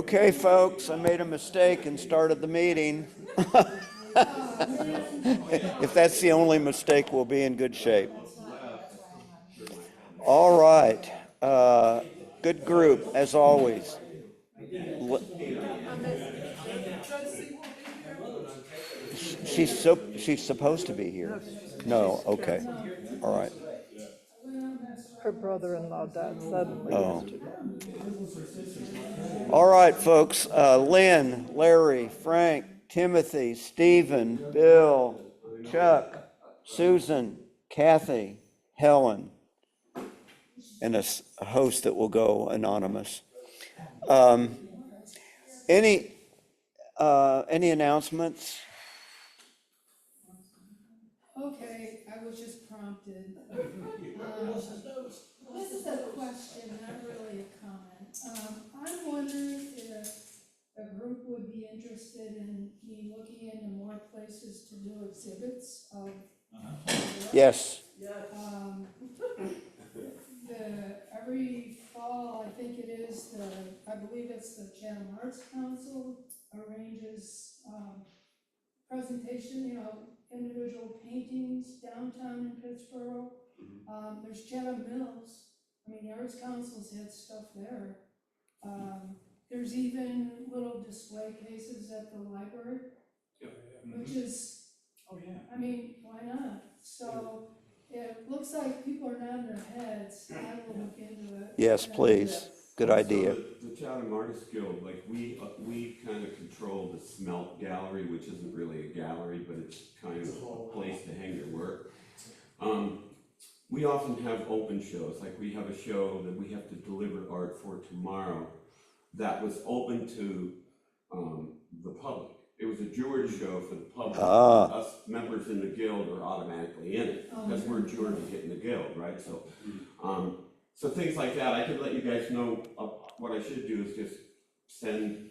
Okay, folks, I made a mistake and started the meeting. If that's the only mistake, we'll be in good shape. All right. Good group, as always. She's supposed to be here. No, okay. All right. Her brother-in-law died suddenly yesterday. All right, folks. Lynn, Larry, Frank, Timothy, Stephen, Bill, Chuck, Susan, Kathy, Helen, and a host that will go anonymous. Any announcements? Okay, I was just prompted. This is a question, not really a comment. I'm wondering if a group would be interested in me looking into more places to do exhibits of. Yes. Every fall, I think it is I believe it's the Chatham Arts Council arranges presentation, individual paintings downtown in Pittsburgh. There's Chatham Mills. I mean, the Arts Council's had stuff there. There's even little display cases at the library, which is, I mean, why not? So it looks like people are nodding their heads. I will look into it. Yes, please. Good idea. The Chatham Artists Guild, like we kind of control the Smelt Gallery, which isn't really a gallery, but it's kind of a place to hang your work. We often have open shows, like we have a show that we have to deliver art for tomorrow that was open to the public. It was a George show for the public. Us members in the guild are automatically in it because we're George to get in the guild, right? So, so things like that. I could let you guys know. What I should do is just send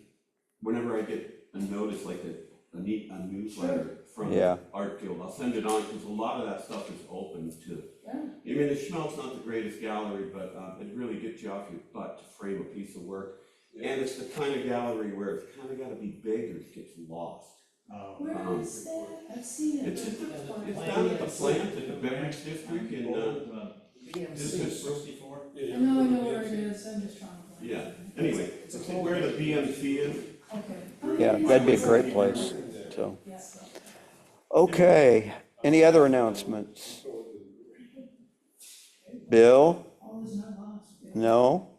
whenever I get a notice like a newsletter from the Art Guild. I'll send it on because a lot of that stuff is open to. I mean, the Schmelt's not the greatest gallery, but it really gets you off your butt to frame a piece of work. And it's the kind of gallery where it's kind of got to be big or it gets lost. Where is that? I've seen it. It's down at the plant at the beverage district in District 64. I know where it is. I'm just trying to find it. Yeah. Anyway, it's where the BMC is. Okay. Yeah, that'd be a great place. So, okay. Any other announcements? Bill? No?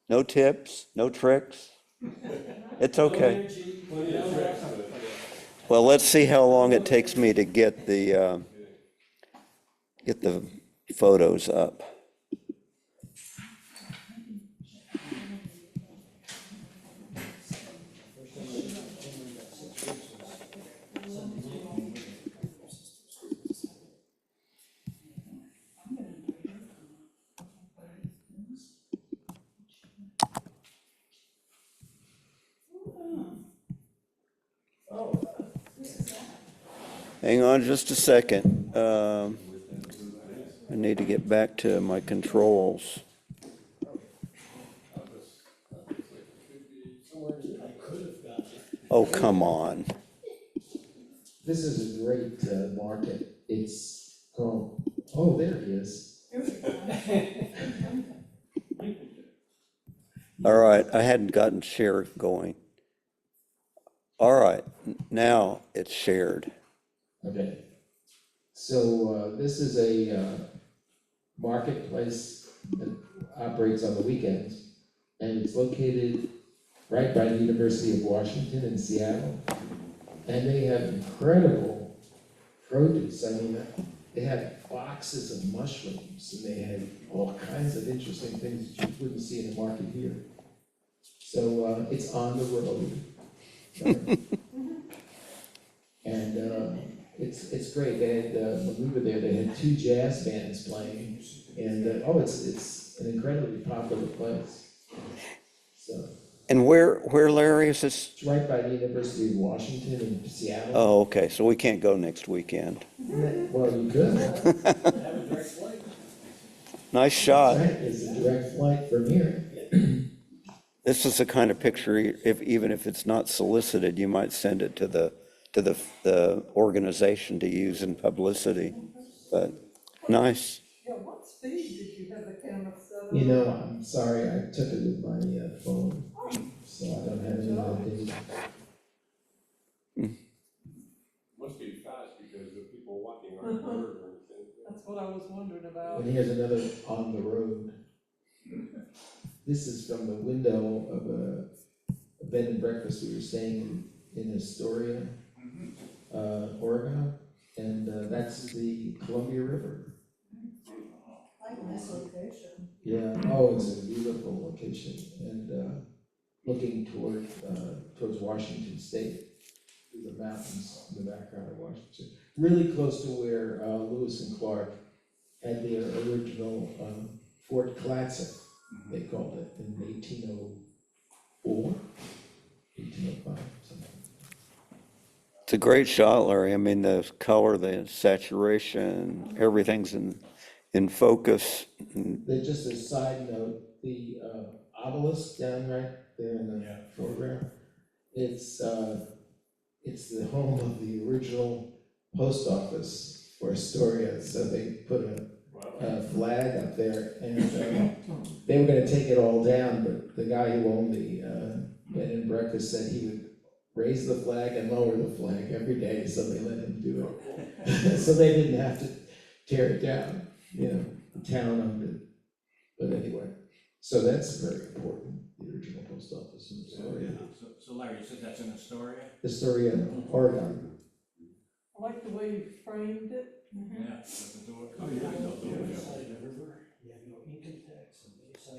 No tips, no tricks? It's okay. Well, let's see how long it takes me to get the photos up. Hang on just a second. I need to get back to my controls. Oh, come on. This is a great market. It's called, oh, there he is. All right, I hadn't gotten share going. All right, now it's shared. Okay. So this is a marketplace that operates on the weekends, and it's located right by the University of Washington in Seattle. And they have incredible produce. I mean, they have boxes of mushrooms, and they have all kinds of interesting things that you wouldn't see in the market here. So it's on the road. Right? And it's great. They had, when we were there, they had 2 jazz bands playing, and it's an incredibly popular place. So. And where, Larry, is this? It's right by the University of Washington in Seattle. Oh, okay, so we can't go next weekend. Well, you could. Nice shot. Right, it's a direct flight from here. This is the kind of picture, even if it's not solicited, you might send it to the organization to use in publicity. But nice. Yeah, what speed did you have the camera set up? You know, I'm sorry, I took it with my phone, so I don't have any idea. Must be fast because the people walking aren't blurred or anything. That's what I was wondering about. And here's another on the road. This is from the window of a bed and breakfast we were staying in Astoria, Oregon, and that's the Columbia River. Like this location. Yeah, oh, it's a beautiful location, and looking towards Washington State, through the mountains in the background of Washington. Really close to where Lewis and Clark had their original Fort Clatsop, they called it, in 1804, 1805, something. It's a great shot, Larry. I mean, the color, the saturation, everything's in focus. Just a side note, the obelisk down right there in the foreground, it's the home of the original post office for Astoria, so they put a flag up there, and they were gonna take it all down, but the guy who owned the bed and breakfast said he would raise the flag and lower the flag every day, so they let him do it. So they didn't have to tear it down, you know, the town owned it. But anyway, so that's very important, the original post office in Astoria. So Larry, you said that's in Astoria? Astoria, Oregon. I like the way you framed it. Yeah, with the door. Oh, yeah, I know.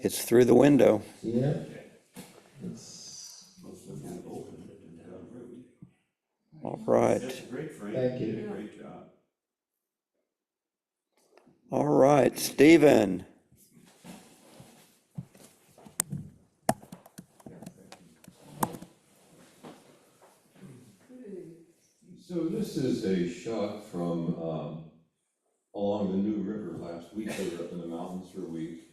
It's through the window. Yeah. It's, All right. That's a great frame. Thank you. You did a great job. All right, Stephen. So this is a shot from along the New River. Last week they were up in the mountains for a week.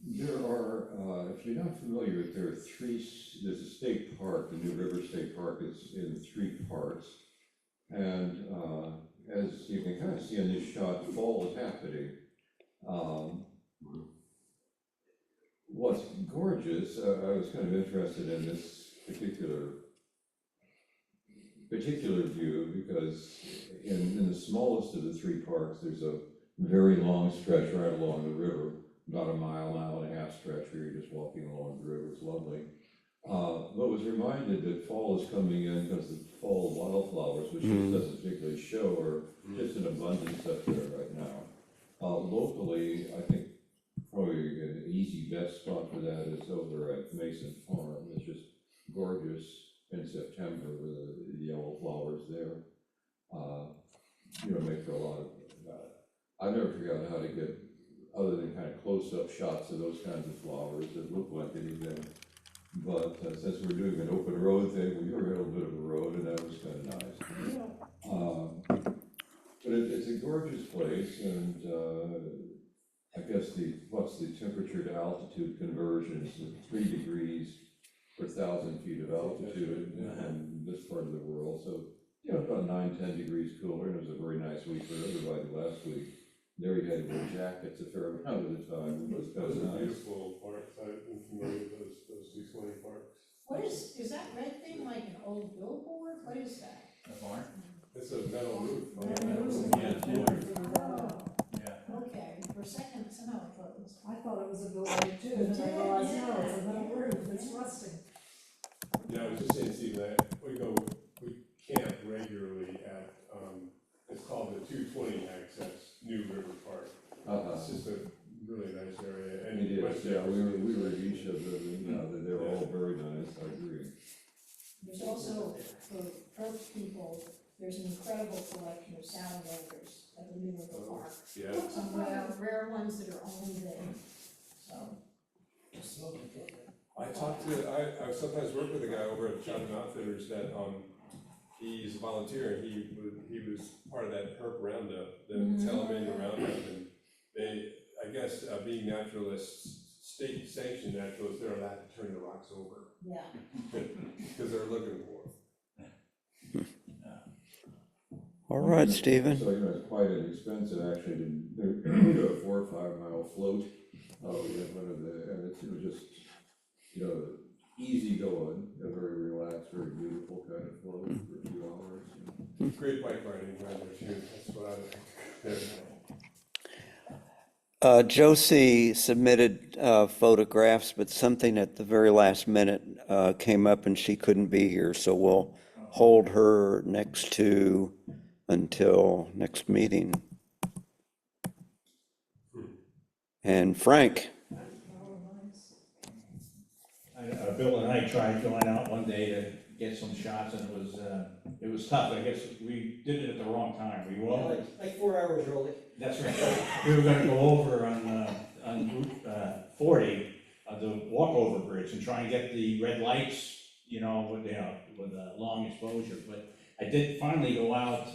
There are, if you're not familiar with, there's a state park, the New River State Park is in 3 parts. And as you can kind of see in this shot, fall is happening. What's gorgeous, I was kind of interested in this particular view because in the smallest of the 3 parks, there's a very long stretch right along the river, about a mile and a half stretch where you're just walking along the river. It's lovely. But was reminded that fall is coming in because the fall wildflowers, which just doesn't particularly show, are just in abundance up there right now. Locally, I think probably an easy best spot for that is over at Mason Farm. It's just gorgeous in September with the yellow flowers there. Make for a lot of, I've never figured out how to get, other than kind of close-up shots of those kinds of flowers that look like anything. But since we're doing an open road thing, we were a little bit of a road, and that was kind of nice. But it's a gorgeous place, and I guess what's the temperature to altitude conversion is 3 degrees per 1,000 feet of altitude in this part of the world. So, about 9-10 degrees cooler, and it was a very nice week for everybody last week. There you had to wear jackets a fair amount of the time. It was kind Those of are nice. beautiful parks. I've been familiar with those 220 parks. What is that red thing, like an old billboard? What is that? The barn? It's a metal roof. Yeah. Okay, for a second, somehow I thought it was. I thought it was a building too, and then I realized, no, it's a metal roof, it's rusting. Yeah, I was just saying, Steve, that we camp regularly at, it's called the 220 Access New River Park. It's just a really nice area. And It is, West yeah, we Jefferson were is at each of them, they're all very nice, I agree. There's also, for Earth people, there's an incredible collection of salamanders at the New River Park. Yeah, Some rare ones that are only there, so. I sometimes work with a guy over at Chatham Outfitters that, he's a volunteer, and he was part of that herp roundup, the salamander roundup, and they, I guess, being naturalists, state sanctioned that, goes, they're allowed to turn the rocks over, Yeah. because they're looking for it. All right, Stephen. So, it's quite inexpensive actually to do a 4 or 5 mile float. We had one of the, and it's, just, easy going, a very relaxed, very beautiful kind of float for a few hours. Great bike riding around there too, that's what I like. Josie submitted photographs, but something at the very last minute came up and she couldn't be here, so we'll hold her until next meeting. And Frank, Bill and I tried going out one day to get some shots, and it was tough. I guess we did it at the wrong time. We were Like 4 hours early. that's right. We were gonna go over on Route 40, the walkover bridge, and try and get the red lights, with a long exposure. But I did finally go out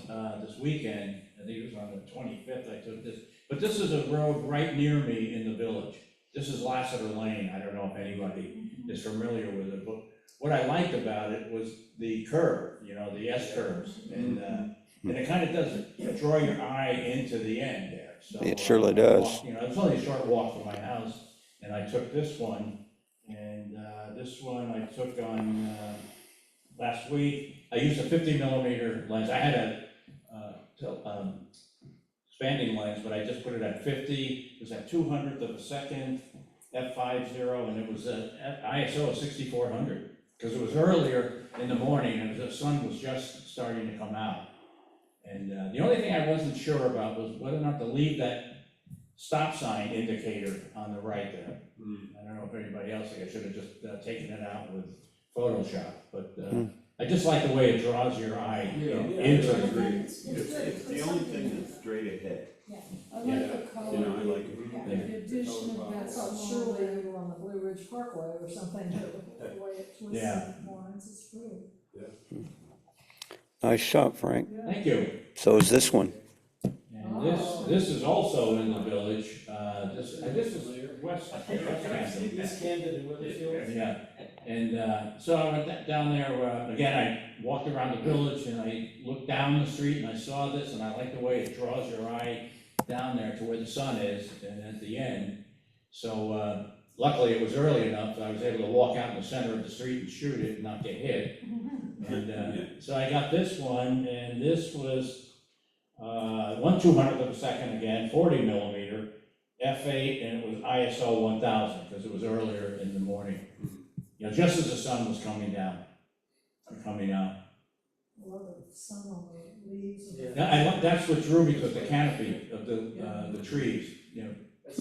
this weekend. I think it was on the 25th. I took this, but this is a road right near me in the village. This is Lassiter Lane. I don't know if anybody is familiar with it, but what I liked about it was the curve, the S curves, and it kind of does draw your eye into the end there. So it surely I does. walked, it was only a short walk from my house, and I took this one, and this one I took on last week. I used a 50 millimeter lens. I had a expanding lens, but I just put it at 50. It was at 200th of a second, f/50, and it was at ISO of 6400, because it was earlier in the morning and the sun was just starting to come out. And the only thing I wasn't sure about was whether or not to leave that stop sign indicator on the right there. I don't know if anybody else, I should have just taken it out with Photoshop, but I just like the way it draws your eye into the green. It's good. It's the only thing that's straight ahead. I like the color, I like it. the addition of that I thought small surely red. you were on the Blue Ridge Parkway or something, the way it twists Yeah. and winds, it's pretty. Nice shot, Frank. Thank you. So is this one. And this is also in the village, this is West Camden. East Camden and Weathersfield. Yeah, and so I went down there, again, I walked around the village and I looked down the street and I saw this, and I like the way it draws your eye down there to where the sun is and at the end. So luckily it was early enough that I was able to walk out in the center of the street and shoot it and not get hit. And so I got this one, and this was 1/200th of a second again, 40 millimeter, f/8, and it was ISO 1000, because it was earlier in the morning. Just as the sun was coming down, or coming out. I love the sun on the leaves. and- Yeah, that's what drew me to the canopy of the trees,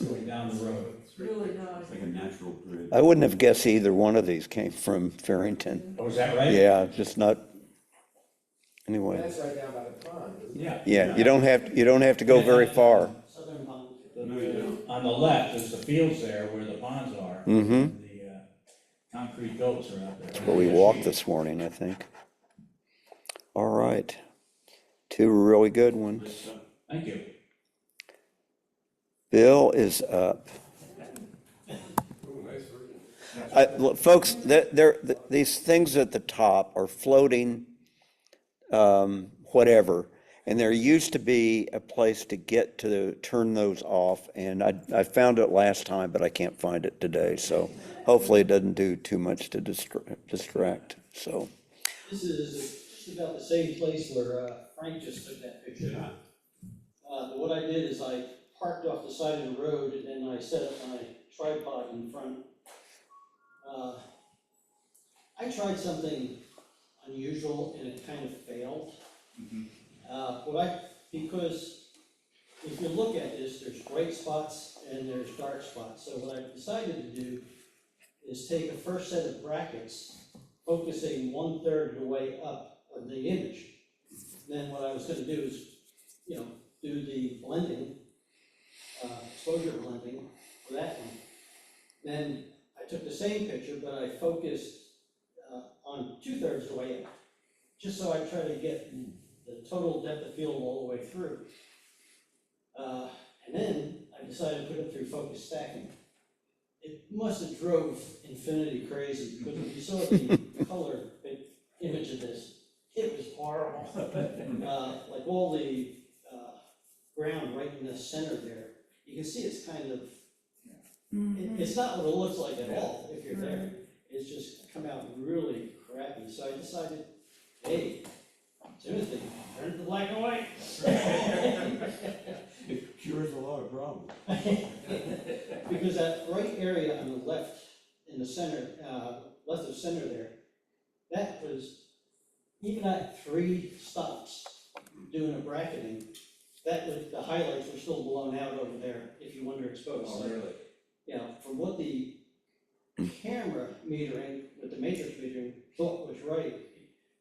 going down the road. It's really nice. It's like a natural bridge. I wouldn't have guessed either one of these came from Farrington. Oh, is that right? Yeah, just not, anyway. That's right down by the pond, isn't it? Yeah. Yeah, you don't have to go very far. Southern pond. On the left is the fields there where the ponds are. Mm-hmm. And the concrete goats are out there. Where we walked this morning, I think. All right. Two really good ones. Thank you. Bill is up. Ooh, nice version. Look, folks, these things at the top are floating, whatever. And there used to be a place to get to turn those off, and I found it last time, but I can't find it today. So hopefully it doesn't do too much to distract. So This is just about the same place where Frank just took that picture. Yeah. But what I did is I parked off the side of the road and then I set up my tripod in front. I tried something unusual and it kind of failed. Because if you look at this, there's bright spots and there's dark spots. So what I decided to do is take a first set of brackets, focusing 1/3 of the way up of the image. Then what I was gonna do is, do the blending, exposure blending for that one. Then I took the same picture, but I focused on 2/3 of the way up, just so I try to get the total depth of field all the way through. And then I decided to put it through focus stacking. it must have drove Infinity crazy, because if you saw the color image of this, it was horrible. Like all the, ground right in the center there, you can see it's kind of, it's not what it looks like at all if you're there. It's just come out really crappy, so I decided, hey, Timothy, turn it to black and white. It cures a lot of problems. Because that right area on the left, in the center, left of center there, that was, even at 3 stops doing a bracketing, that was, the highlights were still blown out over there if you underexposed. Oh, So, really? you know, from what the camera metering, with the matrix metering, thought was right,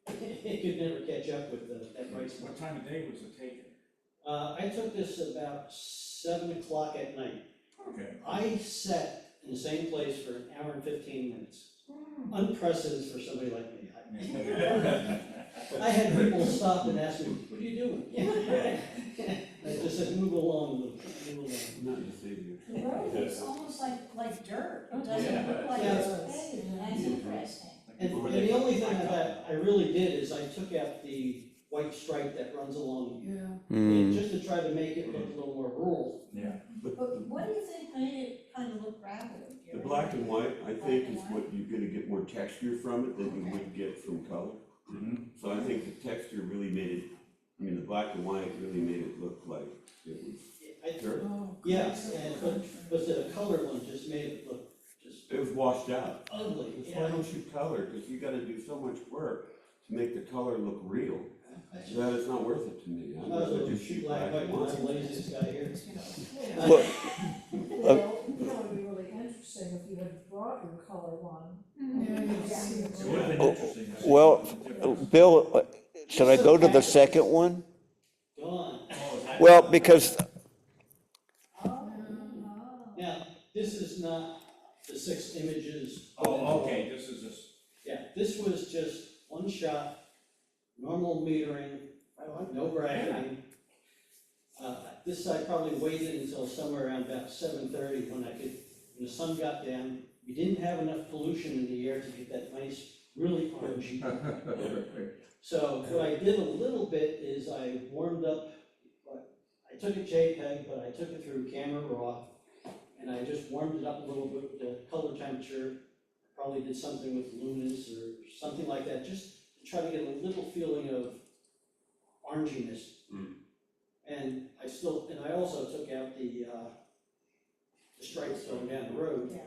it could never catch up with that bright spot. What time of day was it taken? I took this about 7 o'clock at night. Okay. I sat in the same place for an hour and 15 minutes. Unprecedented for somebody like me. I had people stop and ask me, what are you doing? I just said, move along, move along. Not deceiving The road looks almost like dirt, it doesn't Yeah. look like Yeah. it's paved, and that's interesting. And the only thing that I really did is I took out the white stripe that runs along, Yeah. and just to try to make it look a little more rural. Yeah. But what do you think made it kind of look gravelly? The black and white, I think, is what you're gonna get more texture from it than you would get from color. So I think the texture really made it, I mean, the black and white really made it look like it was I- dirt. Oh, Yes, but the color one just made it look just It was washed out. ugly. That's why don't you color, because you gotta do so much work to make the color look real. So that it's not worth it to me. I'd I might as well rather just just shoot shoot black black and and white, I'm white. the laziest guy here. Look, Well, you know, it'd be really interesting if you had brought your color one. Yeah, you see It it. would have been interesting. to see well, the difference. Bill, should I go to the second one? Gone. Oh, is that- Well, because, Oh. Now, this is not the 6 images. Oh, okay, this is just, Yeah, this was just one shot, normal metering, no bracketing. This I probably waited until somewhere around about 7:30 when when the sun got down. We didn't have enough pollution in the air to get that nice, really orangey. So what I did a little bit is I warmed up, I took a JPEG, but I took it through Camera Raw, and I just warmed it up a little bit with the color temperature. Probably did something with luminance or something like that, just to try to get a little feeling of oranginess. And I also took out the stripes going down the road.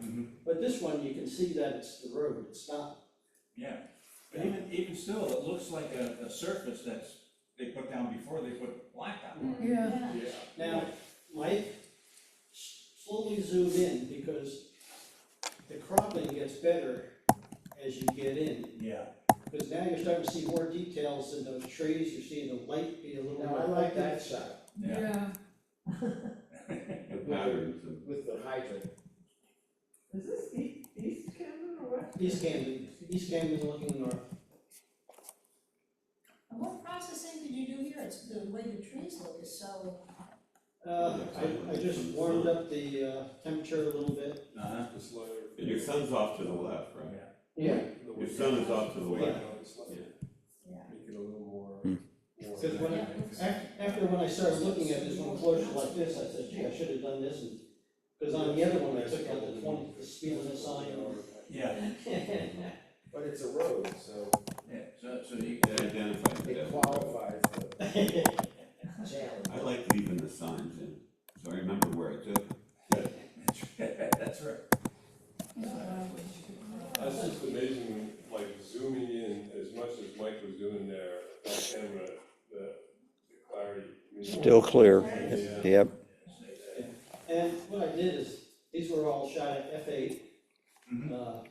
But this one, you can see that it's the road, it's not. yeah. But even still, it looks like a surface that's, they put down before they put black on. Yeah. Now, Mike, slowly zoom in, because the cropping gets better as you get in. Yeah. Because now you're starting to see more details in those trees, you're seeing the light be a little No, more. I like that active. shot Yeah. The patterns and. with the hydrant. Is this East Camden or West? East Camden looking north. And what processing did you do here? It's the way the trees look is so. I just warmed up the temperature a little bit. Uh-huh. The slider. And your sun's off to the left, right? Yeah. Your sun is off to the left. Yeah. Make it a little more. Because when after when I started looking at this one closer like this, I said, gee, I should have done this, and, because on the other one, I took out the speed limit sign. Yeah, But it's a road, so yeah, so you, It identifies it that. qualifies the challenge. I like leaving the signs in, so I remember where I took it. that's right. That's just amazing, like zooming in as much as Mike was doing there, that camera, the clarity. I mean, still clear, Yeah. yep. And what I did is, these were all shot at f8, Mhm.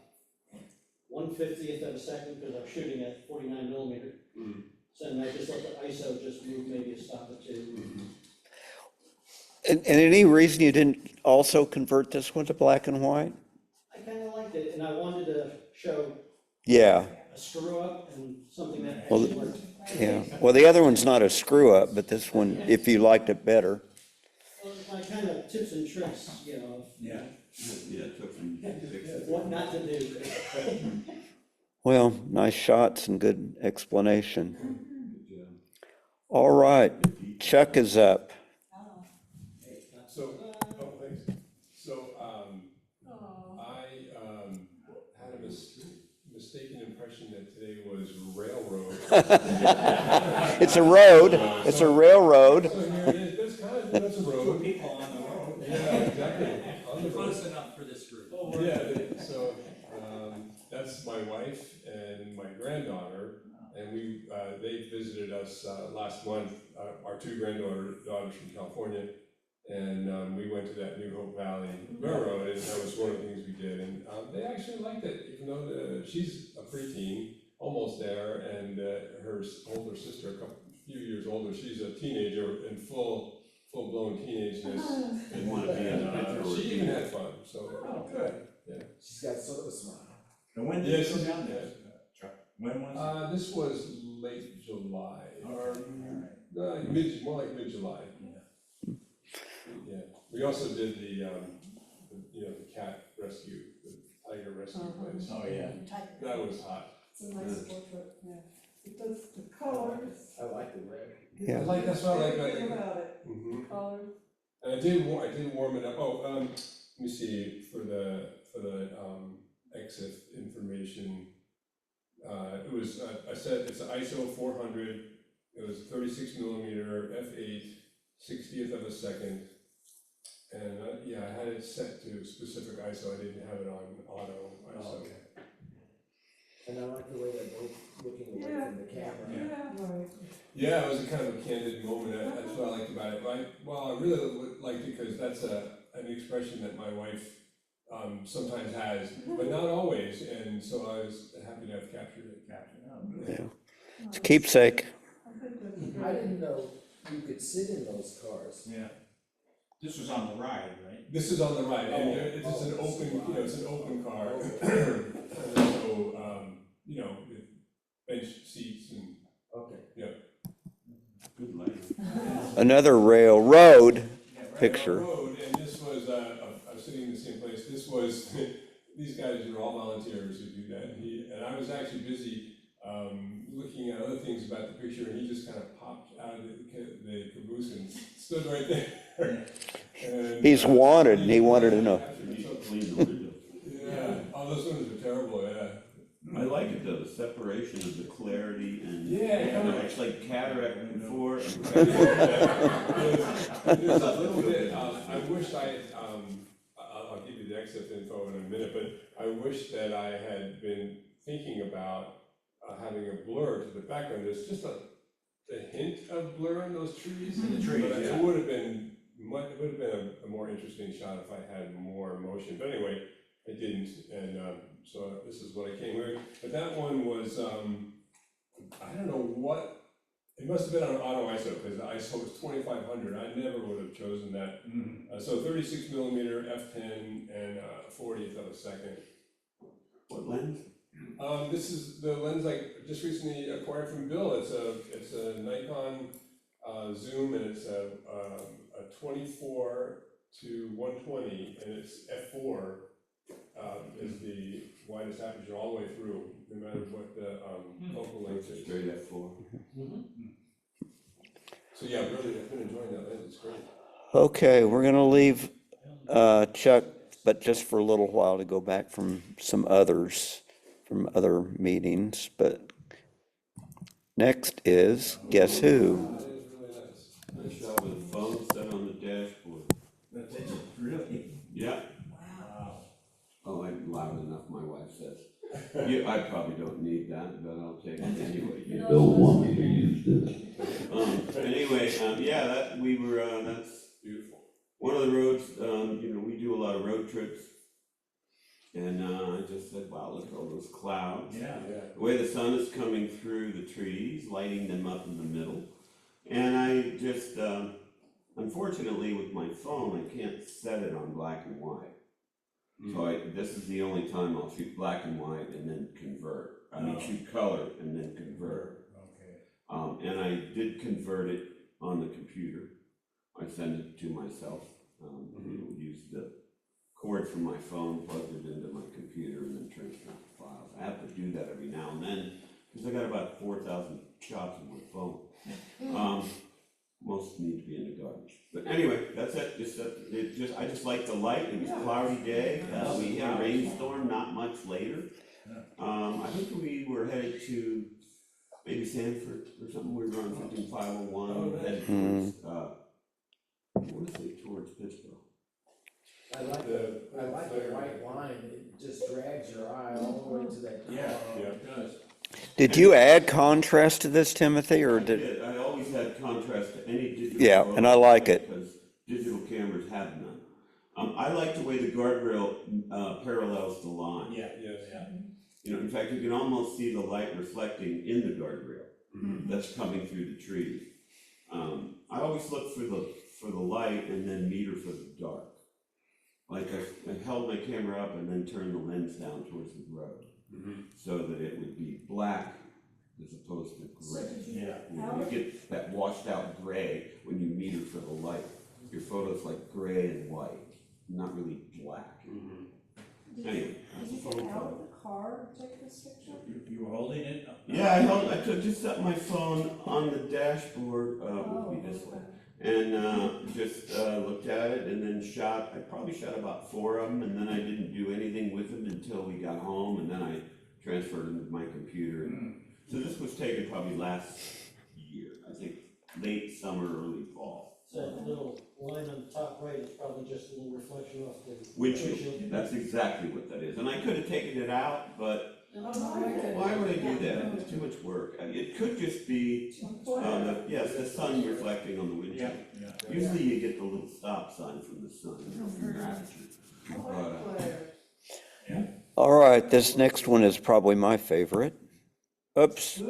1/50th of a second, because I'm shooting at 49 millimeter. Mm. So then I just let the ISO just move maybe a stop or two. And any reason you didn't also convert this one to black and white? I kinda liked it, and I wanted to show Yeah, a screw up and something that Well, actually worked. yeah. Well, the other one's not a screw up, but this one, if you liked it better. Well, it's my kind of tips and tricks, you know, Yeah. Yeah, it took some fixing. What not to do. Well, nice shots and good explanation. Good job. All right, Chuck is up. So, oh, thanks. So, Oh, I, had a mistaken impression that today was railroad. It's a road, it's a railroad. So here it is, that's a road. People on the road. Yeah, exactly, on the road. Close enough for this group. Yeah, so, that's my wife and my granddaughter, and they visited us, last month, our two daughters from California. And, we went to that New Hope Valley Railroad, and that was one of the things we did, and, they actually liked it, even though, she's a preteen, almost there, and, her older sister, few years older, she's a teenager in full-blown teenageness. Didn't want to be in the picture. She even had fun, so. Oh, good. Yeah. She's got sort of a smile. And when did you go down there? When was This was late July, or, it? more like mid-July. Yeah, we also did the cat rescue, the tiger rescue place. Oh, yeah. That was hot. it's a nice portrait, yeah. It does, the colors. I like the red. Yeah. That's what I like. Everything about it, Mhm. colors. And I did warm it up. Oh, let me see, for the exif information. It was, I said it's ISO 400, it was 36 millimeter f8, 60th of a second. And, yeah, I had it set to specific ISO, I didn't have it on auto ISO. Okay. And I like the way they're both looking away Yeah. from the camera. Yeah, right. Yeah, it was a kind of a candid moment, that's what I liked about it, I really liked it because that's an expression that my wife sometimes has, but not always, and so I was happy to have captured it. Yeah. It's a keepsake. I think that's I great. didn't know you could sit in those cars. Yeah. This was on the ride, right? This is on the right, and it's an open, it's an open car, and so, with bench seats and, Okay. Good lighting. Another railroad picture. Road, and this was, I was sitting in the same place, this was, these guys are all volunteers who do that, and I was actually busy, looking at other things about the picture, and he just kind of popped out of the caboose and stood right there. And, He's wanted, and he wanted to know. You need to clean the windows. Yeah, oh, those ones are terrible, yeah. I like it though, the separation of the clarity and, Yeah. it's like cataract before. There's a little bit, I wish I'll give you the exit info in a minute, but I wish that I had been thinking about having a blur to the background. There's just a hint of blur in those trees. In the trees, But yeah. it would have been a more interesting shot if I had more motion, but anyway, I didn't, and so this is what I came with. But that one was, I don't know what, it must have been on auto ISO, because the ISO was 2500, I never would have chosen that. So 36 millimeter f10 and 40th of a second. What lens? This is the lens I just recently acquired from Bill. It's a Nikon zoom, and it's a 24 to 120, and it's f4 is the widest aperture all the way through, no matter what the focal length is. Straight f4. So yeah, really, I've been enjoying that lens. It's great. Okay, we're gonna leave Chuck, but just for a little while to go back from some others, from other meetings, but next is, guess who? That is really nice. Nice shot with a phone set on the dashboard. Really? Yeah. Wow. Oh, I'm loud enough, my wife says. Yeah, I probably don't need that, but I'll take it anyway. You don't want me to use this. Anyway, yeah, that's Beautiful. one of the roads, we do a lot of road trips. And I just said, wow, look at all those clouds. Yeah. Yeah. The way the sun is coming through the trees, lighting them up in the middle. And I just, unfortunately with my phone, I can't set it on black and white. So this is the only time I'll shoot black and white and then convert. Shoot color and then convert. Okay. And I did convert it on the computer. I sent it to myself, use the cord from my phone, plugged it into my computer, and then transferred the files. I have to do that every now and then, because I got about 4,000 shots on my phone. Most need to be in the garbage. But anyway, that's it. I just like the light. It was a cloudy day. We had a rainstorm not much later. I think we were headed to maybe Sanford or something. We were on 15501, headed towards, I want to say towards Pittsburgh. I like the white line, it just drags your eye all the way to that. Yeah. It does. Did you add contrast to this, Timothy, or I did. I always had contrast to any digital. Yeah, photo and I like it. Because digital cameras have none. I like the way the guardrail parallels the line. Yeah. Yes. You know, in fact, you can almost see the light reflecting in the guardrail that's coming through the trees. I always look for the light and then meter for the dark. Like I held my camera up and then turned the lens down towards the road, so that it would be black as opposed to gray. Yeah. You know, you get that washed out gray when you meter for the light. Your photo's like gray and white, not really black. Anyway, Did you get out of the car to take this picture? You were holding it? yeah, I just set my phone on the dashboard, would be this way, and just looked at it and then shot. I probably shot about 4 of them, and then I didn't do anything with them until we got home, and then I transferred them to my computer. So this was taken probably last year, I think late summer, early fall. So that little line on the top right is probably just a little reflection off the Windshield, that's exactly what that is, and I could have taken it out, but why would I do that? It's too much work. I mean, it could just be, the sun reflecting on the windshield. Yeah. Usually you get the little stop sign from the sun, from your aperture. But, all right, this next one is probably my favorite. Oops,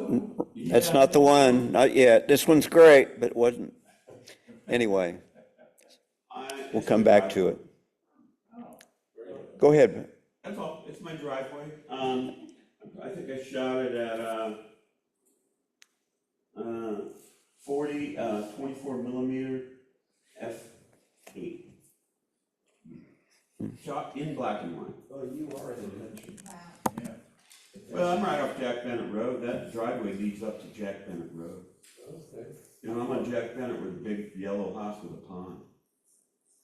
that's not the one, not yet. This one's great, but it wasn't. Anyway, we'll come back to it. Go ahead. That's all, it's my driveway. I think I shot it at, 24 millimeter f8. Shot in black and white. Oh, you are in the country. Well, I'm right off Jack Bennett Road. That driveway leads up to Jack Bennett Road. Okay. You know, I'm on Jack Bennett with a big yellow house with a pond.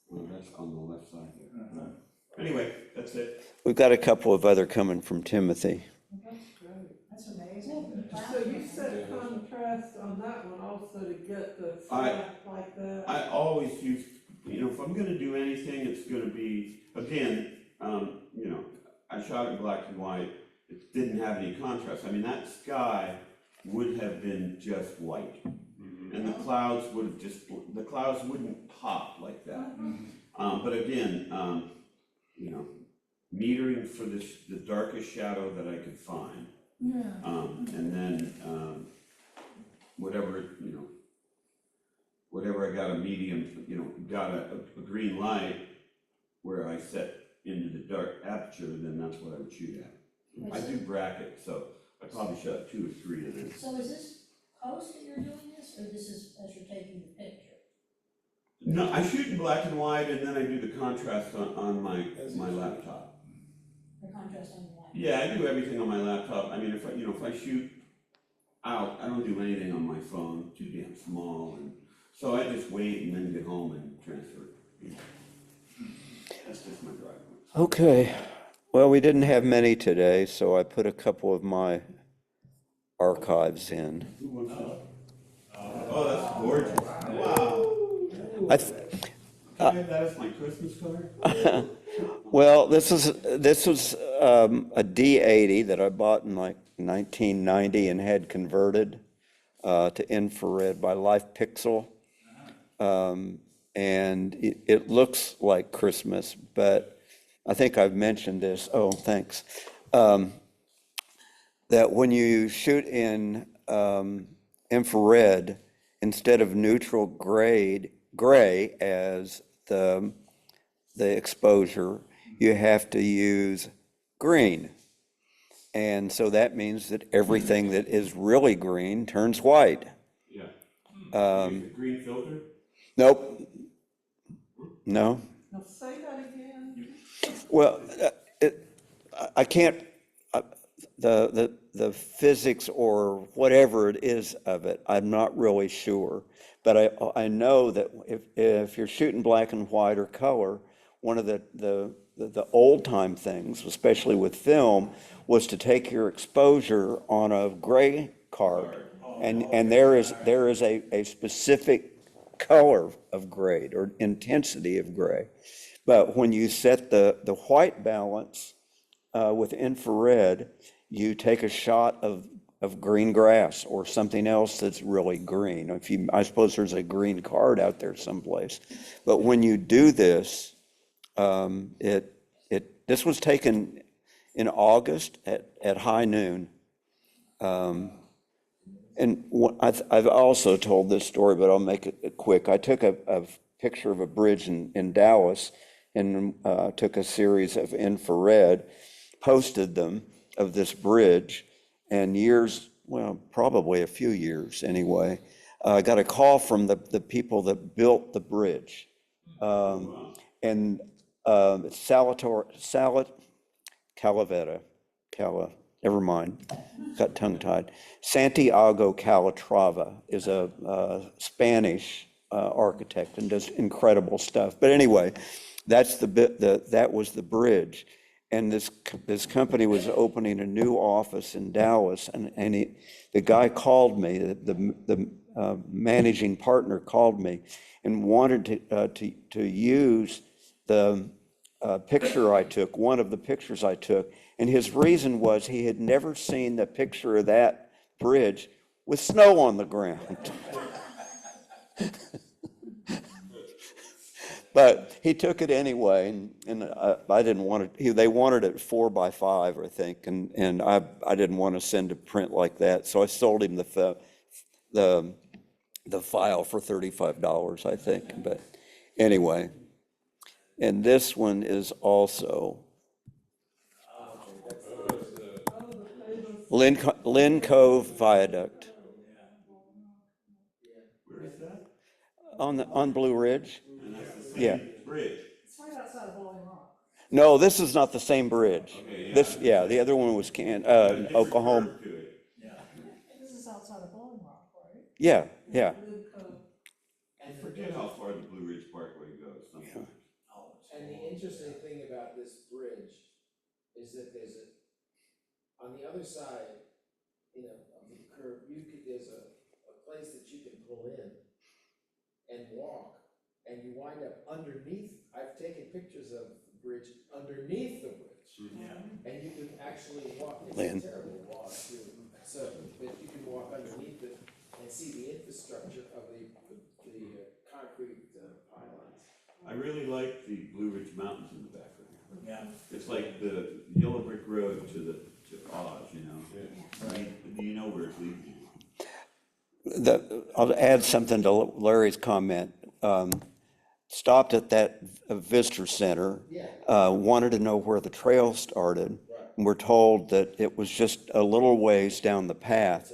Well, that's on the left side there. Anyway, that's it. We've got a couple of other coming from Timothy. That's great, that's amazing. So you set contrast on that one also to get the slack like that? I always use, you know, if I'm gonna do anything, it's gonna be, again, you know, I shot it black and white. It didn't have any contrast. I mean, that sky would have been just white. And the clouds would have the clouds wouldn't pop like that. But again, you know, metering for the darkest shadow that I could find. And then, whatever, you know, whatever I got a medium, you know, got a green light where I set into the dark aperture, then that's what I would shoot at. I do bracket, so I probably shot 2 or 3 of them. So is this post that you're doing this, or this is as you're taking the picture? No, I shoot in black and white, and then I do the contrast on my laptop. The contrast on the line? Yeah, I do everything on my laptop. I mean, if I shoot out, I don't do anything on my phone, too damn small, and so I just wait and then get home and transfer it. That's just my driveway. Okay, well, we didn't have many today, so I put a couple of my archives in. Who wants that? Oh, that's gorgeous. Wow. Can I have that as my Christmas card? Well, this was a D80 that I bought in like 1990 and had converted to infrared by Life Pixel. And it looks like Christmas, but I think I've mentioned this. Oh, thanks. That when you shoot in infrared, instead of neutral gray as the exposure, you have to use green. And so that means that everything that is really green turns white. Yeah. Green filter? Nope. No. Now say that again. Well, I can't, the physics or whatever it is of it, I'm not really sure. But I know that if you're shooting black and white or color, one of the old time things, especially with film, was to take your exposure on a gray card. And there is a specific color of gray or intensity of gray. But when you set the white balance with infrared, you take a shot of green grass or something else that's really green. I suppose there's a green card out there someplace. But when you do this, this was taken in August at high noon. I've also told this story, but I'll make it quick. I took a picture of a bridge in Dallas and took a series of infrared, posted them of this bridge, and probably a few years anyway, I got a call from the people that built the bridge. And Calavera, never mind, got tongue-tied. Santiago Calatrava is a Spanish architect and does incredible stuff. But anyway, that was the bridge. And this company was opening a new office in Dallas, and the guy called me, the managing partner called me and wanted to use the picture I took, one of the pictures I took, and his reason was he had never seen the picture of that bridge with snow on the ground. But he took it anyway, and I didn't want it. They wanted it 4 by 5, I think, and I didn't want to send a print like that, so I sold him the file for $35, I think. But anyway, and this one is also Lynn Cove Viaduct Where is that? on Blue Ridge. And that's the Yeah. same bridge. It's right outside of Bowling Rock. No, this is not the same bridge. Okay, yeah. The other one was Different Oklahoma. curve to it. This is outside of Bowling Rock, right? Yeah. I forget how far the Blue Ridge Parkway goes sometimes. And the interesting thing about this bridge is that on the other side, of the curve, there's a place that you can pull in and walk, and you wind up underneath. I've taken pictures of the bridge underneath the bridge. And you can actually walk, it's Lynn. a terrible walk too. So, but you can walk underneath it and see the infrastructure of the concrete pylons. I really like the Blue Ridge Mountains in the background. Yeah. It's like the yellow brick road to Oz, you know? You know where it's leading you. I'll add something to Larry's comment. Stopped at that visitor center, wanted to know where the trail started. And we're told that it was just a little ways down the path.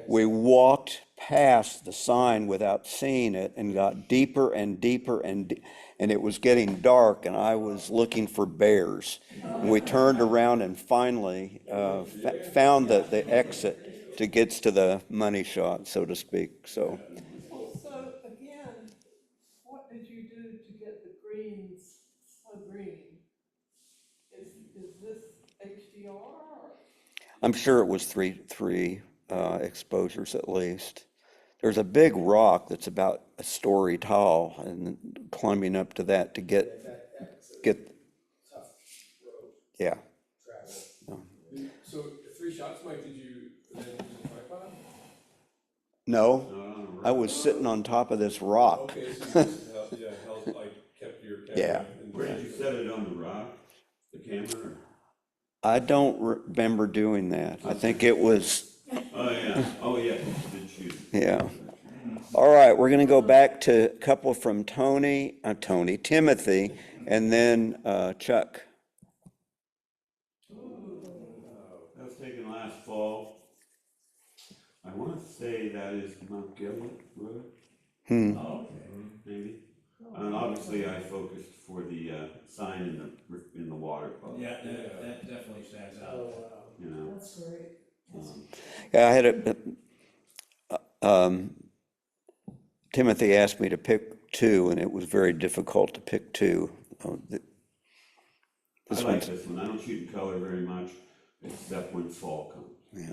We walked past the sign without seeing it and got deeper and deeper, and it was getting dark, and I was looking for bears. And we turned around and finally found the exit to get to the money shot, so to speak. So So again, what did you do to get the greens so green? Is this HDR or? I'm sure it was three exposures at least. There's a big rock that's about a story tall, and climbing up to that to get Tough road yeah. travel. So the 3 shots, Mike, did you then use a tripod? No, I was sitting on top of this rock. Okay, so you just held, like, kept your camera. Yeah. Where did you set it on the rock? The camera? I don't remember doing that. I think it was, Oh, yeah, you did shoot. yeah. All right, we're gonna go back to a couple from Timothy, and then Chuck. That was taken last fall. I want to say that is Mount Gilead Road, maybe. And obviously I focused for the, sign in the water club. Yeah, that definitely stands Oh, out. wow. You know, That's great. Yeah, I had Timothy asked me to pick two, and it was very difficult to pick two. I This like one's, this one, I don't shoot in color very much, except when fall comes. yeah.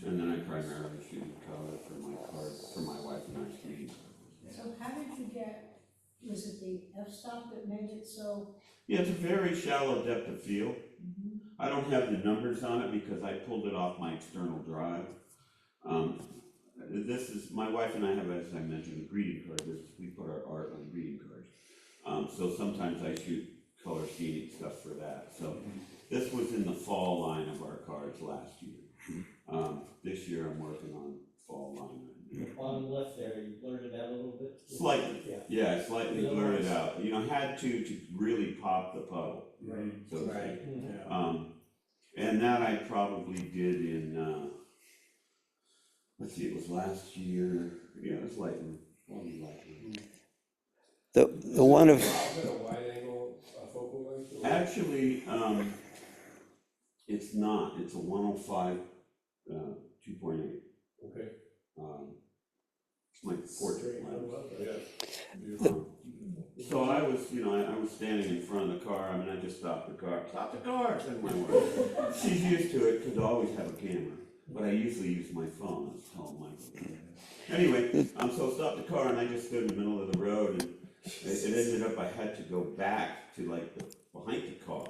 And then I primarily shoot in color for my cards, for my wife and I's greeting cards. So how did you get, was it the f-stop that made it so? Yeah, it's a very shallow depth of field. I don't have the numbers on it because I pulled it off my external drive. This is, my wife and I have, as I mentioned, a greeting card, we put our art on greeting cards. So sometimes I shoot color scenic stuff for that, so this was in the fall line of our cards last year. This year I'm working on fall line right now. On the left there, you blurred it out a little bit? Slightly, Yeah. yeah, slightly blurred it out, you know, had to really pop the puddle, so to Right. speak. And that I probably did in, let's see, it was last year, yeah, it was lightning. The one of, Is that a wide angle focal length? or- Actually, it's not, it's a 105, 2.8. Okay. It's my portrait I lens. love that, yeah. Beautiful. So I was, you know, I was standing in front of the car, I mean, I just stopped the car, said my wife. She's used to it, because I always have a camera, but I usually use my phone, I was telling Michael. Anyway, so I stopped the car and I just stood in the middle of the road, and it ended up I had to go back to like behind the car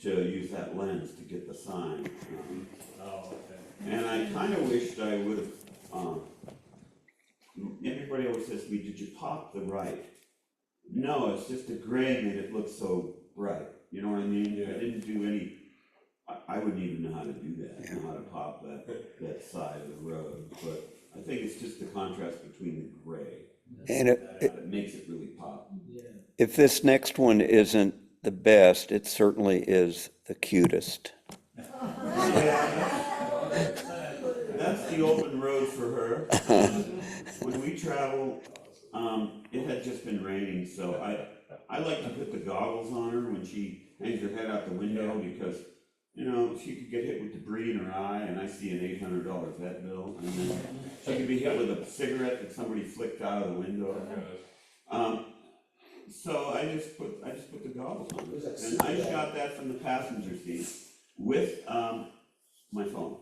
to use that lens to get the sign. Oh, okay. And I kind of wished I would have, everybody always says to me, did you pop the right? No, it's just the gray made it look so bright, you know what I mean? Yeah. I didn't do any, I wouldn't even know how to do that, know how to pop that side of the road, but I think it's just the contrast between the gray and that makes it really pop. if this next one isn't the best, it certainly is the cutest. That's the open road for her. When we travel, it had just been raining, so I like to put the goggles on her when she hangs her head out the window, because, you know, she could get hit with debris in her eye, and I see an $800 vet bill, and then she could be hit with a cigarette that somebody flicked out of the window. So I just put the goggles on her, and I shot that from the passenger seat with, my phone.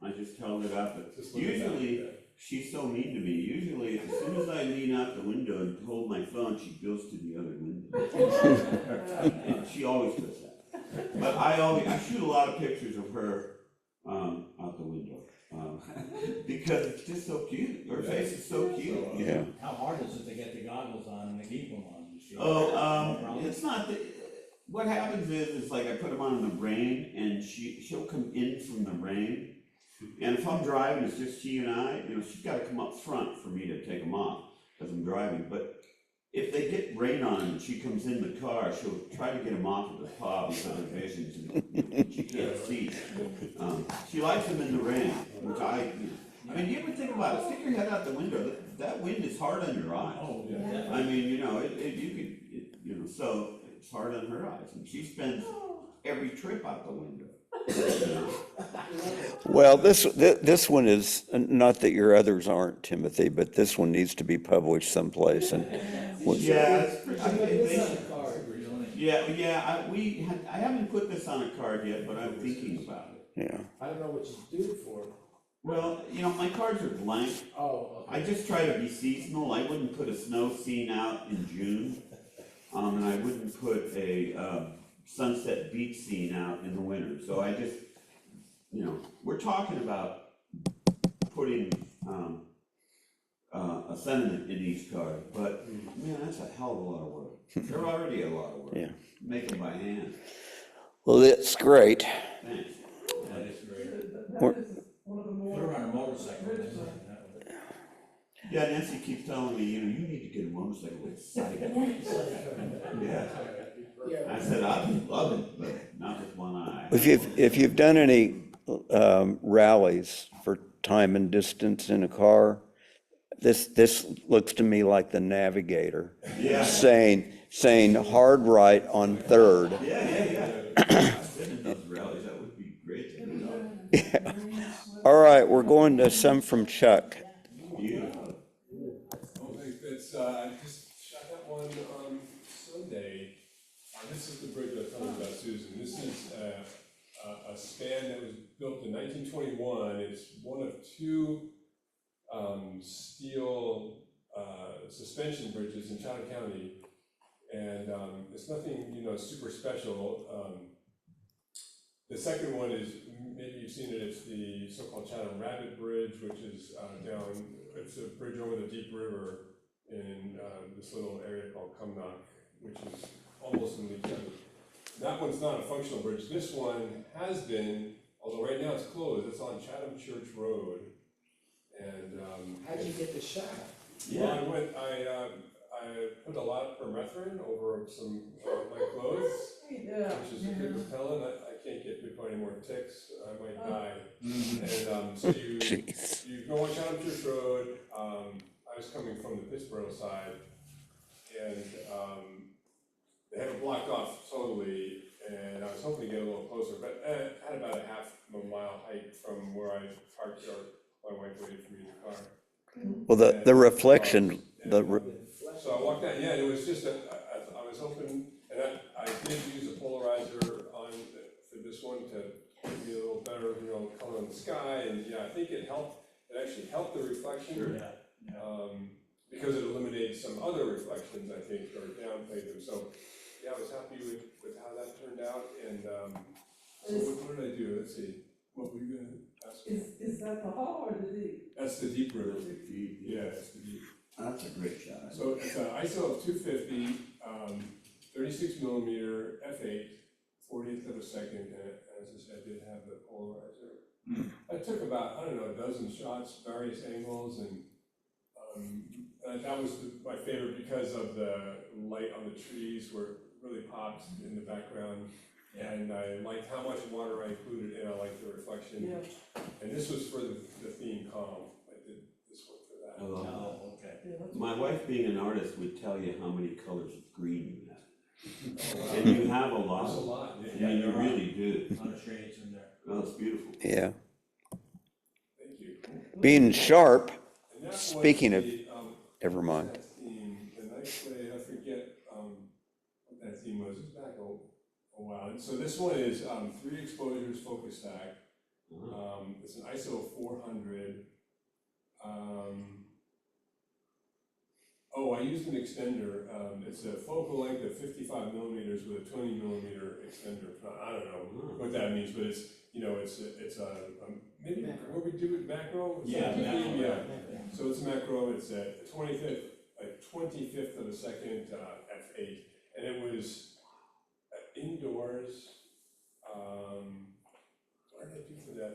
I just held it up, but Just look at that. usually, she's so mean to me, usually, as soon as I lean out the window and hold my phone, she goes to the other window. And she always does that. But I shoot a lot of pictures of her, out the window, because it's just so cute, her face is so cute. Yeah. How hard is it to get the goggles on and to keep them on? Is she- It's not, what happens is like I put them on in the rain, and she'll come in from the rain. And if I'm driving, it's just she and I, you know, she's gotta come up front for me to take them off, because I'm driving, but if they get rain on and she comes in the car, she'll try to get them off of the fob because her vision's, and she can't see. She likes them in the rain, which I mean, you ever think about it, stick your head out the window, that wind is hard on your eyes. Oh, yeah. I mean, you know, you know, so it's hard on her eyes, and she spends every trip out the window. You know? Well, this one is, not that your others aren't, Timothy, but this one needs to be published someplace, and Yeah, it's pretty, Should put this on a card. I haven't put this on a card yet, but I'm thinking about it. yeah. I don't know what you do it for. Well, you know, my cards are blank. Oh, okay. I just try to be seasonal. I wouldn't put a snow scene out in June. And I wouldn't put a, sunset beach scene out in the winter. So I just, you know, we're talking about putting, a sentiment in each card, but man, that's a hell of a lot of work. They're already a lot of work. Yeah. Make them by hand. Well, that's great. Thanks. That is great. That is one of the Put more. her on a motorcycle. That's it. That would- Yeah, Nancy keeps telling me, you know, you need to get a motorcycle with sight. Yeah. Yeah. I said, I'd love it, but not with one eye. If you've done any rallies for time and distance in a car, this looks to me like the Navigator, Yeah. saying hard right on Third. I've been in those rallies, that would be great to do. All right, we're going to some from Chuck. Beautiful. Oh, that's, I just shot that one on Sunday. This is the bridge I was telling you about, Susan. This is a span that was built in 1921. It's one of two steel suspension bridges in Chatham County. And it's nothing, super special. The second one is, maybe you've seen it, it's the so-called Chatham Rabbit Bridge, which is down, it's a bridge over the Deep River in this little area called Cumnock, which is almost in Lee County. That one's not a functional bridge. This one has been, although right now it's closed. It's on Chatham Church Road. And How'd you get the shot? well, I put a lot of permethrin over some of my clothes, Yeah. which is a good repellent. I can't get bit by any more ticks. I might die. And so Jeez. you go on Chatham Church Road. I was coming from the Pittsboro side, and they have it blocked off totally, and I was hoping to get a little closer, but I had about a half of a mile hike from where I parked, or my wife waited for me in the car. Well, the reflection, So I walked down, yeah, it was just, I was hoping, and I did use a polarizer for this one to give me a little better, color in the sky, and yeah, I think it actually helped the reflection. Because it eliminated some other reflections, I think, or downplayed them, so, yeah, I was happy with how that turned out, and, so what did I do? Let's see, what were you gonna ask me? Is that the hall or the deep? That's the deep river. Deep. Yeah, it's the deep. That's a great shot. So it's an ISO of 250, 36 millimeter f8, 40th of a second, and as I said, I did have the polarizer. I took about, I don't know, a dozen shots, various angles, and that was my favorite because of the light on the trees where it really popped in the background. And I liked how much water I included, and I liked the reflection. Yeah. And this was for the theme calm. I did this one for that. Oh, okay. Yeah, that's my wife being an artist would tell you how many colors of green you have. Oh, wow. And you have a lot. There's a lot, I yeah. mean, you really do. A lot of shades in there. Oh, it's beautiful. yeah. Thank you. Being sharp, And that was speaking of, the, never mind. that theme, the nice way, I forget what that theme was, it's back a while. And so this one is 3 exposures focus stack. It's an ISO 400. I used an extender. It's a focal length of 55 millimeters with a 20 millimeter extender. I don't know what that means, but it's maybe what we do with macro. Yeah, macro. Yeah. So it's macro. It's a 25th of a second f8, and it was indoors. What did I do for that?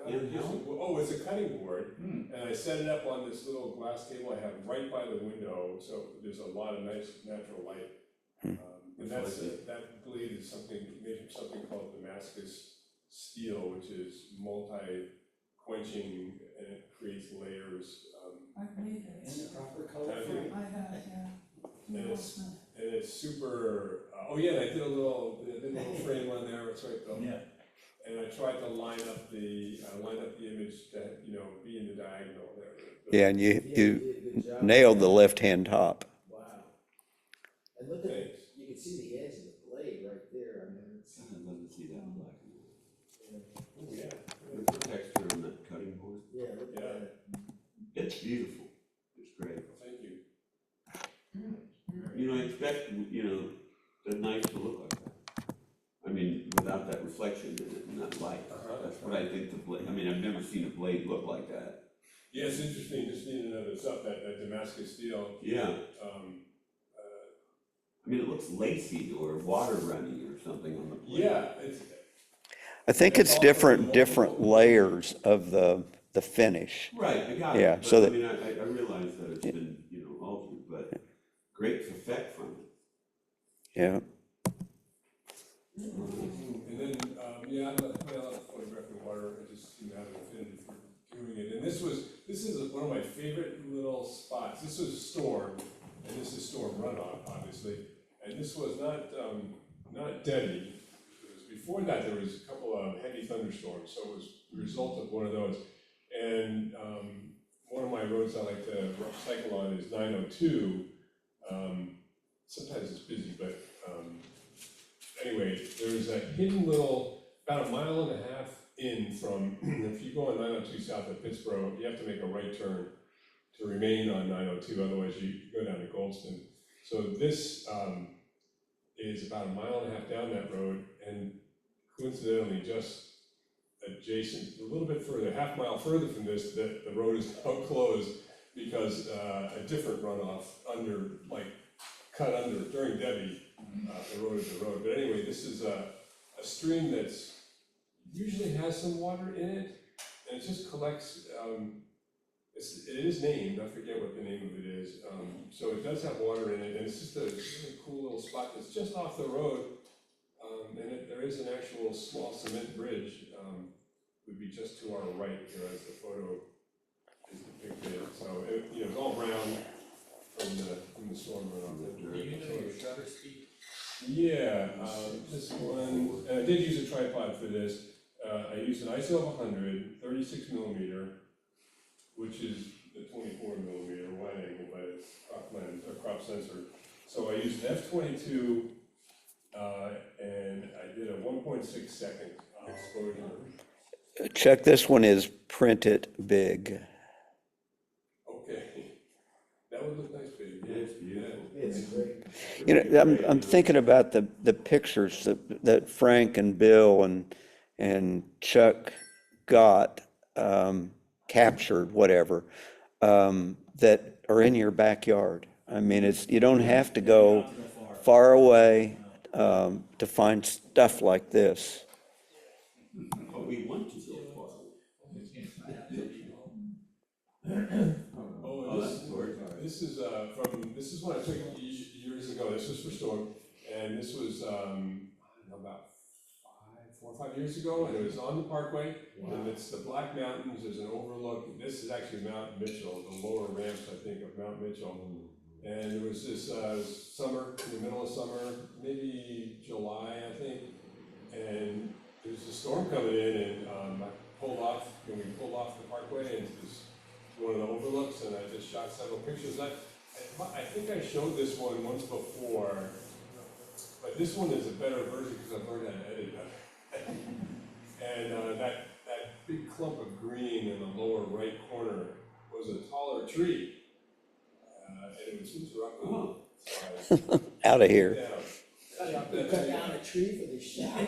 It's a cutting board, and I set it up on this little glass table I have right by the window, so there's a lot of nice natural light. And that blade is made from something called Damascus steel, which is multi-quenching, and it creates layers. I've made And it. the proper color Have for you? it. I have, yeah. And it's super, and I did a little frame on there, it's right though. Yeah. And I tried to line up the image to, be in the diagonal there. Yeah, and you did a good job. nailed the left-hand top. Wow. And look at, Thanks. you can see the edge of the blade right there, I mean, it's. I'd love to see that black and white. Oh, yeah. Look at the texture on that cutting board. Yeah, look at Yeah. that. It's beautiful. It's great. Thank you. I expect, the knife to look like that. I mean, without that reflection in it and that light. That's what I think the blade, I've never seen a blade look like that. Yeah, it's interesting, just in and of itself, that Damascus steel. Yeah. It looks lacy or water running or something on the blade. Yeah, I think it's different layers of the finish. Right, I got it. Yeah, But, so that- I realize that it's been, altered, but great effect from it. Yeah. and then, I love photographing water, I just seem to have an affinity for doing good. And this is one of my favorite little spots. This was storm, and this is storm runoff, obviously. And this was not Debbie. It was before that, there was a couple of heavy thunderstorms, so it was the result of one of those. And one of my roads I like to cycle on is 902. Sometimes it's busy, but anyway, there's a hidden little, about 1.5 miles in from, if you go on 902 south of Pittsburgh, you have to make a right turn to remain on 902, otherwise you go down to Goldston. So this is about 1.5 miles down that road, and coincidentally just adjacent, a little bit further, 1/2 mile further from this, the road is now closed because a different runoff cut under during Debbie, eroded the road. But anyway, this is a stream that's usually has some water in it, and it just collects, it is named, I forget what the name of it is, so it does have water in it, and it's just a really cool little spot that's just off the road, and there is an actual small cement bridge, would be just to our right here as the photo is depicted, so it's all brown from the storm runoff. Do you know your shutter speed? Yeah, this one, and I did use a tripod for this. I used an ISO of 100, 36 millimeter, which is the 24 millimeter wide angle, but it's crop lens or crop sensor. So I used an f/22, and I did a 1.6 second exposure. Chuck, this one is printed big. Okay, that would look nice, baby. Yeah, it's beautiful. It's great. You know, I'm thinking about the pictures that Frank and Bill and Chuck got, captured, whatever, that are in your backyard. I mean, you don't have to go far away to find stuff like this. But we want to go far. Oh, that's gorgeous. This is one I took years ago. This was for storm, and this was I don't know, about 4 or 5 years ago, and it was on the Parkway. Wow. And it's the Black Mountains. There's an overlook. This is actually Mount Mitchell, the lower ramps, I think, of Mount Mitchell. And there was this summer, in the middle of summer, maybe July, I think, and there was a storm coming in, and I pulled off, and we pulled off the Parkway into this one of the overlooks, and I just shot several pictures. I think I showed this one once before, but this one is a better version because I've learned how to edit better. And that big clump of green in the lower right corner was a taller tree, and it was interrupted. So Out of here. You cut down a tree for the shot.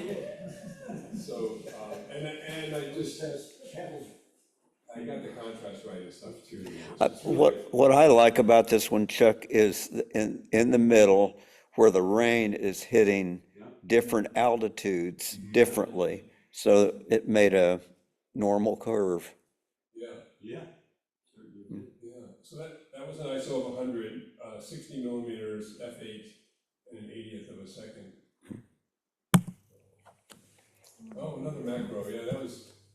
So, and I got the contrast right and stuff too. What I like about this one, Chuck, is in the middle where the rain is hitting different altitudes differently. So it made a normal curve. Yeah, Yeah. yeah. So that was an ISO of 100, 60 millimeters, f8, and an 80th of a second. Oh, another macro. Yeah,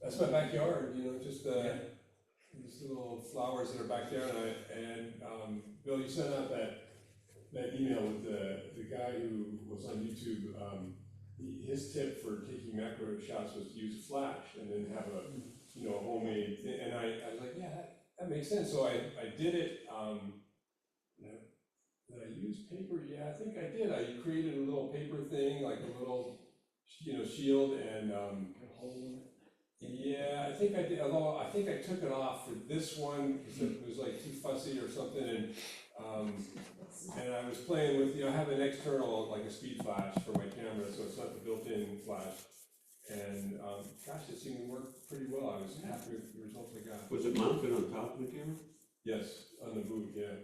that's my backyard. Just these little flowers that are back there. And Bill, you sent out that email with the guy who was on YouTube. His tip for taking macro shots was to use a flash and then have a homemade thing. And I was like, yeah, that makes sense. So I did it. Did I use paper? Yeah, I think I did. I created a little paper thing, like a little shield, and yeah, I think I did. Although I think I took it off for this one because it was like too fussy or something, and I was playing with, I have an external, like a speed flash for my camera, so it's not the built-in flash, and gosh, it seemed to work pretty well. I was happy with the results I got. Was it mounted on top of the camera? Yes, on the boot, yeah.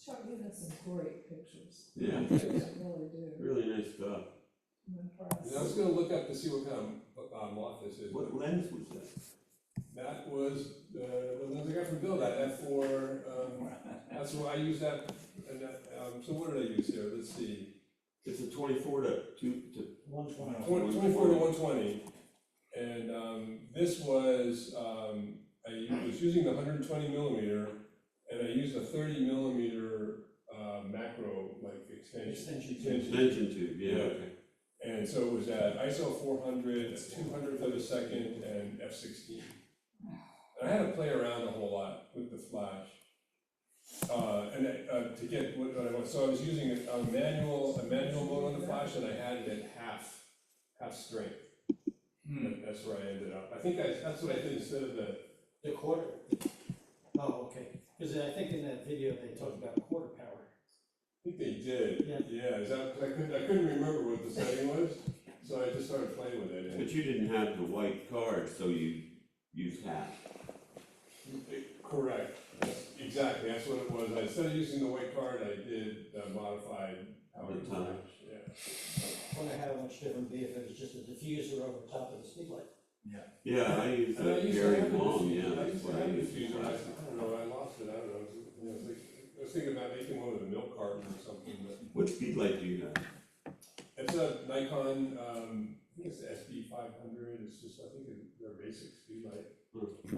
Chuck, you have some great pictures. Yeah. You really do. Really nice stuff. I'm impressed. And I was gonna look up to see what kind of moth this is. What lens was that? That was the lens I got from Bill, that F4, that's why I use that, and so what did I use here? Let's see. It's a 24 to 120. 24 to 120, and this was I was using the 120 millimeter, and I used a 30 millimeter macro, like extension. Extension tube, yeah, okay. And so it was at ISO 400, 200th of a second, and f/16. And I had to play around a whole lot with the flash. To get what I want, so I was using a manual mode on the flash, and I had it at half strength. That's where I ended up. I think that's what I did instead of The quarter? Oh, okay, because I think in that video they talked about quarter power. I think they did. Yeah. Is that, I couldn't remember what the setting was, so I just started playing with it. But you didn't have the white card, so you used half. Correct, exactly, that's what it was. Instead of using the white card, I did modified power The time. flash, yeah. I wonder how much different it'd be if it was just a diffuser over top of the speedlight. Yeah, I used And I that used to very have the long, diffuser. yeah, I that's used to what I have the used. diffuser, I don't know, I lost it, I don't know, it's like, I was thinking about making one with a milk carton or something, but What speed light do you have? it's a Nikon, I think it's the SB 500, it's just, I think they're basic speed light.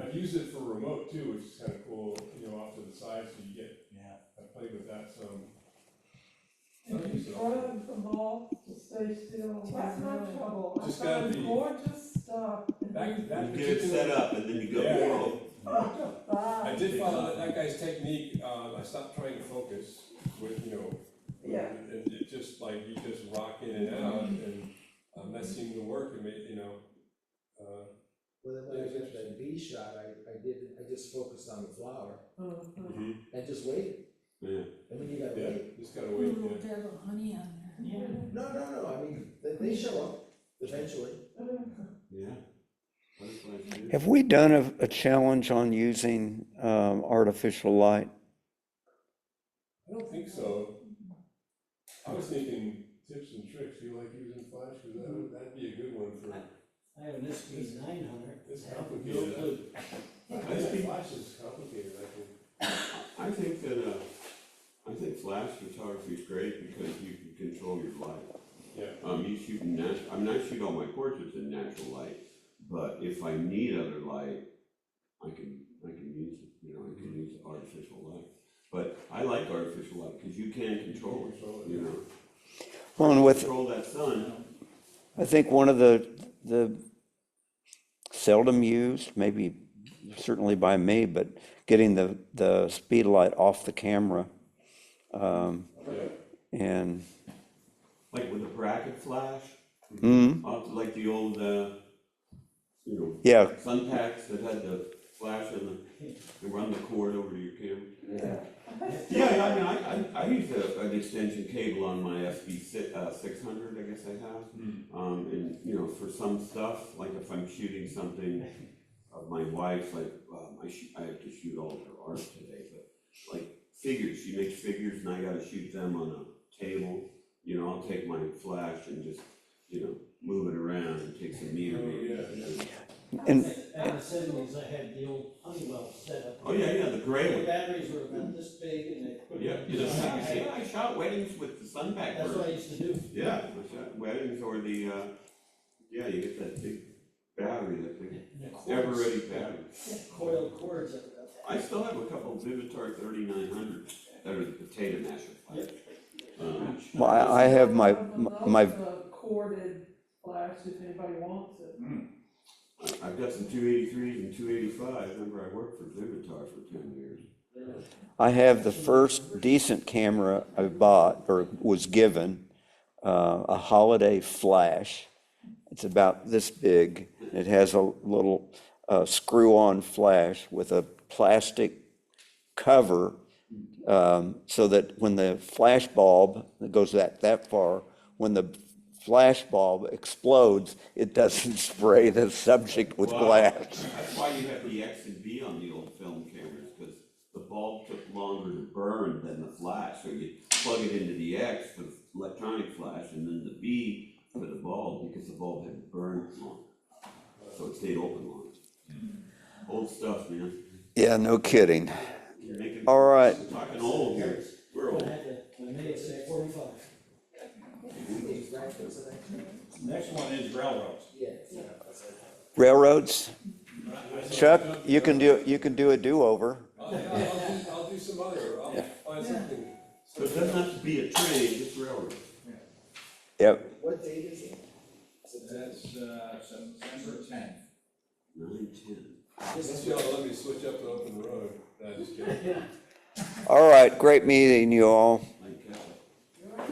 I've used it for remote too, which is kind of cool, off to the side, so you get, I played with that some. And you run them all to stay still, that's my trouble. I Just gotta find be- gorgeous stuff. That You get it particular- set up and then you go, Yeah. whoa. I did follow that guy's technique, I stopped trying to focus with, Yeah. and it just like, you just rock in and out, and that seemed to work, and made, Well, then when I got that B shot, I just focused on the flower and just waited. Yeah. I mean, you gotta yeah, wait. just gotta wait, yeah. Got a little honey on there. No, I mean, they show up eventually. Yeah. Butterflies do. Have we done a challenge on using artificial light? I don't think so. I was thinking tips and tricks, you like using flash, because that'd be a good one for, I have an SB 900. it's No complicated. clue. I think flash is complicated, I think. I think that, I think flash photography is great because you can control your light. Yeah. You shoot in I shoot all my portraits in natural light, but if I need other light, I can use it, I can use artificial light. But I like artificial light because you can control it, Well, and with, Control that sun. I think one of the seldom used, maybe certainly by me, but getting the speed light off the camera. And, Like with a bracket flash, like the old, yeah, sun packs that had the flash and the run the cord over to your camera. Yeah, I mean, I use an extension cable on my SB 600, I guess I have. And, for some stuff, like if I'm shooting something of my wife's, like, I have to shoot all of her art today, but like figures, she makes figures and I gotta shoot them on a table. I'll take my flash and just, move it around and take some meter. and, Back in the 70s, I had the old Honeywell setup. Oh, yeah, the gray The one. batteries were about this big and they put Yeah, it. I shot weddings with the sun pack That's what I version. used to do. Yeah, I shot weddings or the, you get that big battery, that big And the cords, ever-ready battery. coiled cords. I still have a couple of Vivitar 3900s that are the potato masher flash. well, I have my Corded flash if anybody wants it. I've got some 283s and 285s. Remember, I worked for Vivitar for 10 years. I have the first decent camera I bought or was given, a holiday flash. It's about this big. It has a little screw-on flash with a plastic cover, so that when the flash bulb that goes that far, when the flash bulb explodes, it doesn't spray the subject with glass. That's why you have the X and B on the old film cameras, because the bulb took longer to burn than the flash. So you plug it into the X for the electronic flash, and then the B for the bulb, because the bulb had burned longer. So it stayed open longer. Old stuff, man. Yeah, no kidding. You're making- All right. We're talking old here. We're I old. made it 645. Next one is railroads. Yeah, that's Railroads? I Chuck, you can do a do-over. I'll do some other, I'll find something. So it doesn't have to be a train, just railroad. Yep. What date is it? That's, September 10th. 9/10. Unless y'all let me switch up to open road, no, just kidding. All right, great meeting you all.